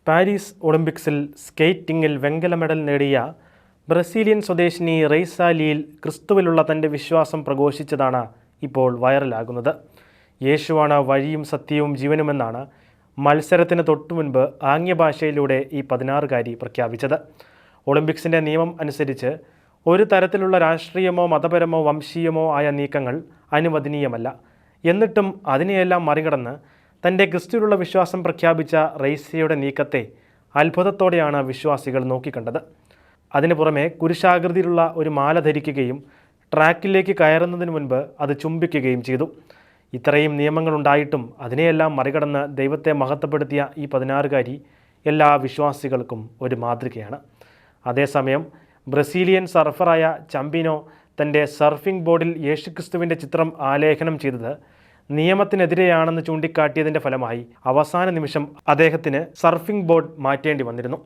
Paris ഒളിമ്പിക്സിൽ സ്കേറ്റിംഗിൽ വെങ്കല medal നേടിയ ബ്രസീലിയൻ സ്വദേശിനി റെയ്സ ലീൽ ക്രിസ്തുവിലുള്ള തൻ്റെ വിശ്വാസം പ്രഘോഷിച്ചതാണ് ഇപ്പോൾ വൈറലാകുന്നത്. യേശുവാണ് വഴിയും സത്യവും ജീവനുമെന്നാണ് മത്സരത്തിന് തൊട്ടുമുൻപ് ആംഗ്യഭാഷയിലൂടെ ഈ 16-കാരി പ്രഖ്യാപിച്ചത്. ഒളിമ്പിക്സിൻ്റെ നിയമം അനുസരിച്ച് ഒരു തരത്തിലുള്ള രാഷ്ട്രീയമോ മതപരമോ വംശീയമോ ആയ നീക്കങ്ങൾ അനുവദനീയമല്ല. എന്നിട്ടും അതിനെയെല്ലാം മറികടന്ന് തൻ്റെ ക്രിസ്തുവിലുള്ള വിശ്വാസം പ്രഖ്യാപിച്ച റെയ്സയുടെ നീക്കത്തെ അത്ഭുതത്തോടെയാണ് വിശ്വാസികൾ നോക്കിക്കണ്ടത്. അതിനു പുറമെ കുരിശാകൃതിയിലുള്ള ഒരു മാല ധരിക്കുകയും ട്രാക്കിലേക്ക് കയറുന്നതിന് മുൻപ് അത് ചുംബിക്കുകയും ചെയ്തു. ഇത്രയും നിയമങ്ങളുണ്ടായിട്ടും അതിനെയെല്ലാം മറികടന്ന് ദൈവത്തെ മഹത്വപ്പെടുത്തിയ ഈ 16-കാരി എല്ലാ വിശ്വാസികൾക്കും ഒരു മാതൃകയാണ്. അതേസമയം ബ്രസീലിയൻ സർഫറായ ചമ്പിനോ തൻ്റെ സർഫിംഗ് ബോർഡിൽ യേശുക്രിസ്തുവിൻ്റെ ചിത്രം ആലേഖനം ചെയ്തത് നിയമത്തിനെതിരെയാണെന്ന് ചൂണ്ടിക്കാട്ടിയതിൻ്റെ ഫലമായി അവസാന നിമിഷം അദ്ദേഹത്തിന് സർഫിംഗ് ബോർഡ് മാറ്റേണ്ടി വന്നിരുന്നു.